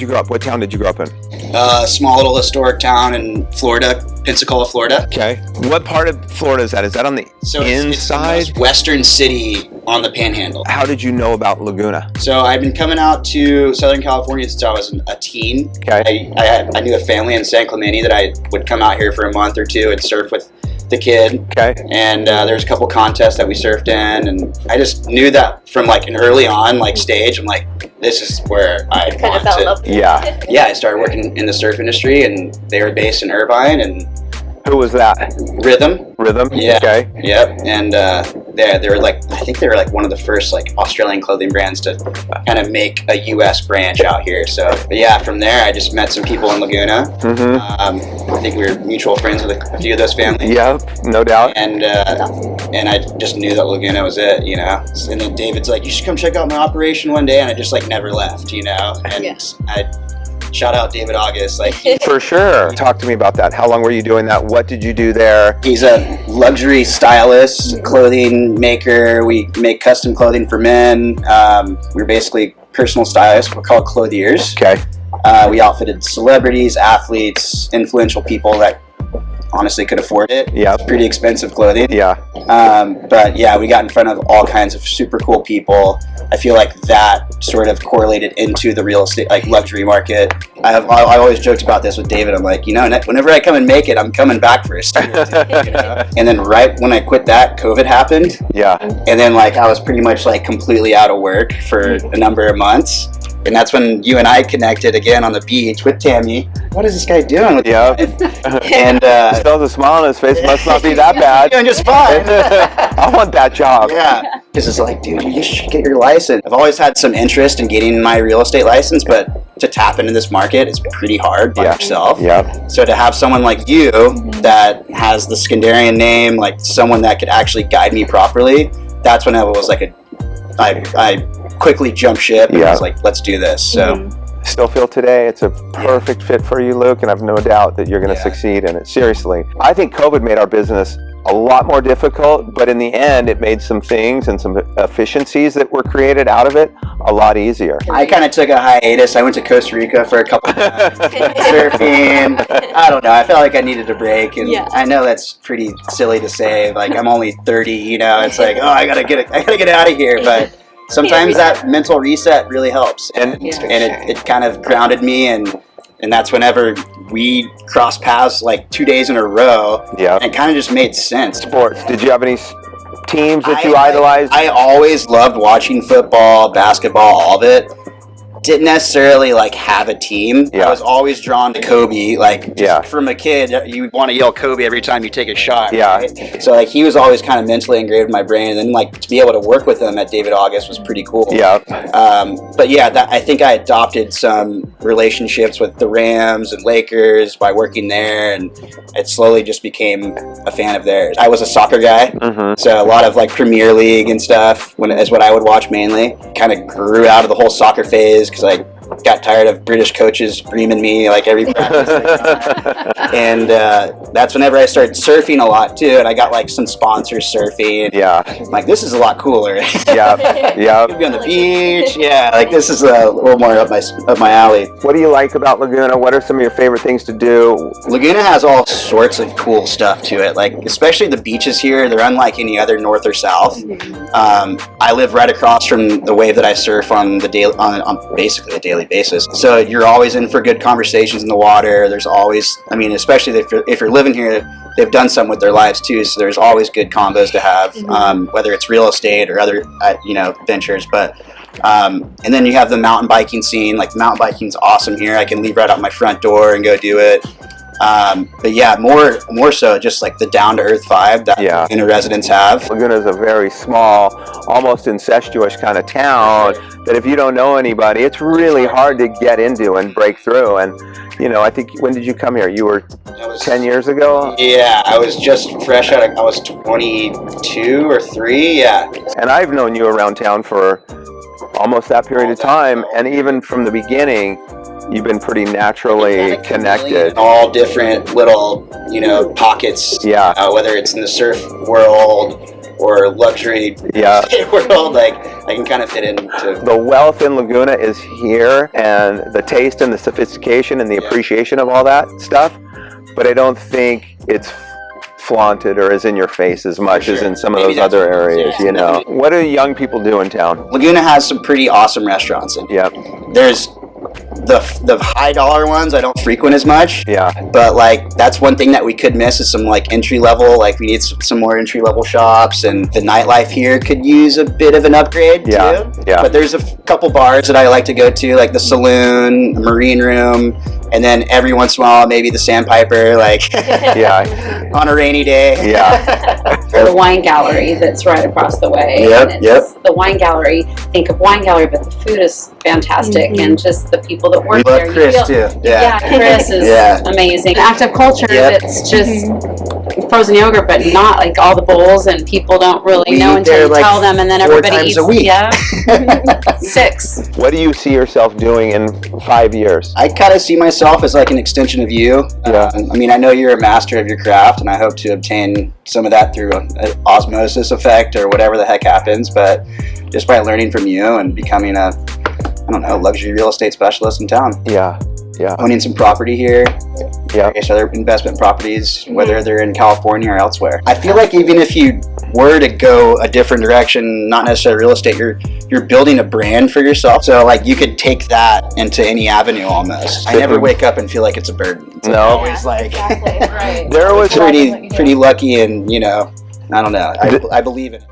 you grow up? What town did you grow up in? Small little historic town in Florida, Pensacola, Florida. Okay. What part of Florida is that? Is that on the inside? It's the most western city on the Panhandle. How did you know about Laguna? So I've been coming out to Southern California since I was a teen. Okay. I knew a family in San Clemente that I would come out here for a month or two and surf with the kid. Okay. And there's a couple contests that we surfed in, and I just knew that from like an early on like stage. I'm like, this is where I want to. Yeah. Yeah, I started working in the surf industry, and they were based in Irvine. And who was that? Rhythm. Yeah. Okay. Yep. And they were like, I think they were like one of the first like Australian clothing brands to kind of make a U.S. branch out here. So, but yeah, from there I just met some people in Laguna. I think we were mutual friends with a few of those families. Yeah, no doubt. And I just knew that Laguna was it, you know. And then David's like, you should come check out my operation one day, and I just like never left, you know. And shout out David August, like for sure. Talk to me about that. How long were you doing that? What did you do there? He's a luxury stylist, clothing maker. We make custom clothing for men. We're basically personal stylists. We're called clothiers. Okay. We outfitted celebrities, athletes, influential people that honestly could afford it. Yeah. Pretty expensive clothing. Yeah. But yeah, we got in front of all kinds of super cool people. I feel like that sort of correlated into the real estate, like luxury market. I always joked about this with David. I'm like, you know, whenever I come and make it, I'm coming back for a studio. You know? And then right when I quit that, COVID happened. Yeah. And then like I was pretty much like completely out of work for a number of months. And that's when you and I connected again on the beach with Tammy. What is this guy doing with And still has a smile on his face. Must not be that bad. Doing just fine. I want that job. Yeah. Because it's like, dude, you should get your license. I've always had some interest in getting my real estate license, but to tap into this market is pretty hard by yourself. Yeah. So to have someone like you that has the Skenderian name, like someone that could actually guide me properly, that's when I was like I quickly jumped ship and was like, let's do this. So still feel today it's a perfect fit for you, Luke, and I've no doubt that you're going to succeed in it. Seriously. I think COVID made our business a lot more difficult, but in the end it made some things and some efficiencies that were created out of it a lot easier. I kind of took a hiatus. I went to Costa Rica for a couple of times, surfing. I don't know. I felt like I needed a break, and I know that's pretty silly to say. Like, I'm only 30, you know. It's like, oh, I gotta get out of here, but sometimes that mental reset really helps, and it kind of grounded me, and that's whenever we crossed paths like 2 days in a row. Yeah, and it kind of just made sense. Sports. Did you have any teams that you idolized? I always loved watching football, basketball, all of it. Didn't necessarily like have a team. I was always drawn to Kobe. Like from a kid, you want to yell Kobe every time you take a shot. Yeah. Right? So like he was always kind of mentally engraved in my brain, and then like to be able to work with him at David August was pretty cool. Yeah. But yeah, I think I adopted some relationships with the Rams and Lakers by working there, and it slowly just became a fan of theirs. I was a soccer guy, so a lot of like Premier League and stuff is what I would watch mainly. Kind of grew out of the whole soccer phase because I got tired of British coaches reaming me like every practice. And that's whenever I started surfing a lot too, and I got like some sponsors surfing. Yeah. I'm like, this is a lot cooler. Yeah. Be on the beach. Yeah, like this is a little more up my alley. What do you like about Laguna? What are some of your favorite things to do? Laguna has all sorts of cool stuff to it. Like especially the beaches here, they're unlike any other north or south. I live right across from the wave that I surf on the daily, on basically a daily basis. So you're always in for good conversations in the water. There's always, I mean, especially if you're living here, they've done something with their lives too. So there's always good combos to have, whether it's real estate or other, ventures. But and then you have the mountain biking scene. Like the mountain biking's awesome here. I can leave right out my front door and go do it. But yeah, more so just like the down-to-earth vibe that Laguna residents have. Laguna is a very small, almost incestuous kind of town that if you don't know anybody, it's really hard to get into and break through. And, I think, when did you come here? You were 10 years ago? Yeah, I was just fresh out of, I was 22 or 3, yeah. And I've known you around town for almost that period of time, and even from the beginning, you've been pretty naturally connected. All different little, pockets. Yeah. Whether it's in the surf world or luxury world, like I can kind of fit into. The wealth in Laguna is here, and the taste and the sophistication and the appreciation of all that stuff, but I don't think it's flaunted or is in your face as much as in some of those other areas, you know. What do young people do in town? Laguna has some pretty awesome restaurants. And there's the high dollar ones I don't frequent as much. But like that's one thing that we could miss is some like entry level. Like we need some more entry level shops, and the nightlife here could use a bit of an upgrade too. But there's a couple bars that I like to go to, like the Saloon, the Marine Room, and then every once in a while maybe the Sandpiper, like on a rainy day. Or the wine gallery that's right across the way. The wine gallery. Think of wine gallery, but the food is fantastic, and just the people that work we there. Love Chris too. Chris is amazing. Active culture that's just frozen yogurt, but not like all the bowls, and people don't really know until you tell them, and then everybody eats. 4 times a week. 6. What do you see yourself doing in 5 years? I kind of see myself as like an extension of you. I mean, I know you're a master of your craft, and I hope to obtain some of that through an osmosis effect or whatever the heck happens, but just by learning from you and becoming a, I don't know, luxury real estate specialist in town. Owning some property here. I guess other investment properties, whether they're in California or elsewhere. I feel like even if you were to go a different direction, not necessarily real estate, you're building a brand for yourself. So like you could take that into any avenue almost. I never wake up and feel like it's a burden. It's always like Exactly. Right. There was pretty lucky, and you know, I don't know. I believe in it.